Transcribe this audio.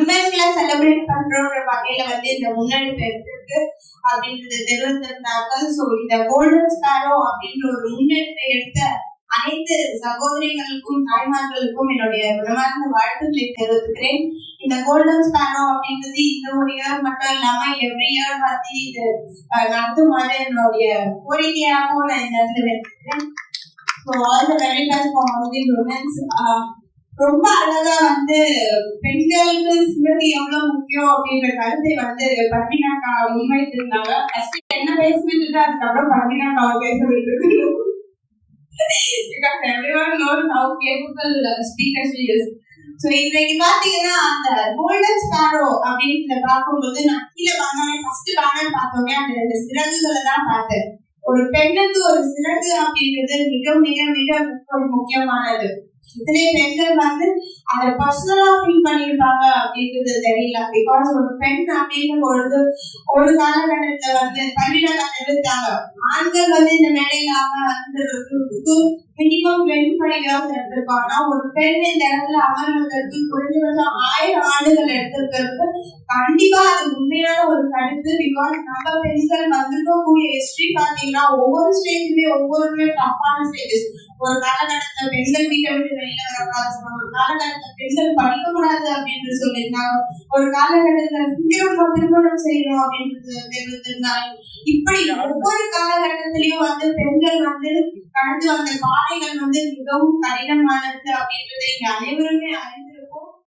விமன்களை celebrate பண்றோன்ற வகையில இந்த முன்னெடுப்பு எடுத்திருக்கு அப்படின்றது தெரிவித்திருந்தாங்க. சோ இந்த கோல்டன் ஸ்பேரோ அப்படின்ற ஒரு முன்னெடுப்பை எடுத்த அனைத்து சகோதரிகளுக்கும் தாய்மார்களுக்கும் என்னுடைய மனமார்ந்த வாழ்த்துக்களை தெரிவித்துக்கிறேன். இந்த கோல்டன் ஸ்பேரோ அப்படின்றது இந்த ஒரு இயர் மட்டும் இல்லாம எவ்ரி இயர் இது நடத்துமாறு என்னுடைய கோரிக்கையாகவும் நான் இந்த இடத்துல வைக்கிறேன். So all the very best for all the women. ரொம்ப அழகா பெண்களுக்கு ஸ்மிருதி எவ்வளவு முக்கியம் அப்படின்ற கருத்தை பர்வீனாக்கா முன்வைத்திருந்தாங்க. என்ன பேசிட்டு அதுக்கப்புறம் பர்வீனாக்காவை பேச விட்டுருக்கு. Because everyone knows how capable speaker she is. So இன்றைக்கு பாத்தீங்கன்னா அந்த கோல்டன் ஸ்பேரோ அப்படின்னு பார்க்கும்போது நான் கீழே வந்தோடனே ஃபர்ஸ்ட் பேனர் பார்த்தோன்னே அந்த 2 சிறகுகளை தான் பார்த்தேன். ஒரு பெண்ணுக்கு ஒரு சிறகு அப்படின்றது மிக மிக மிக முக்கியமானது. இத்தனை பெண்கள் அதை பர்சனலா ஃபீல் பண்ணிருப்பாங்க அப்படின்றது தெரியல. பிகாஸ் ஒரு பெண் அப்படின்ற பொழுது ஒரு காலகட்டத்துல பள்ளியில எடுத்தாங்க. ஆண்கள் இந்த மேடையில அவங்க மினிமம் 25 இயர்ஸ் எடுத்திருக்காங்க. ஒரு பெண் இந்த இடத்துல அமர்வதற்கு குறைந்தபட்சம் 1000 ஆண்டுகள் எடுத்திருக்கிறது கண்டிப்பா அது உண்மையான ஒரு கருத்து. பிகாஸ் நம்ம பெண்கள் வந்திருக்கக்கூடிய ஹிஸ்டரி பாத்தீங்கன்னா ஒவ்வொரு ஸ்டேஜுமே ஒவ்வொருமே டஃப்பான ஸ்டேஜஸ். ஒரு காலகட்டத்துல பெண்கள் வீட்டை விட்டு வெளியில வரக்கூடாது, ஒரு காலகட்டத்துல பெண்கள் படிக்கக்கூடாது அப்படின்னு சொல்லியிருந்தாங்க, ஒரு காலகட்டத்துல சீக்கிரம் திருமணம் செய்யணும் அப்படின்றது தெரிவித்திருந்தாங்க. இப்படி ஒவ்வொரு காலகட்டத்திலயும் பெண்கள் கடந்து வந்த பாதைகள் மிகவும் கடினமானது அப்படின்றதை அனைவருமே அறிந்து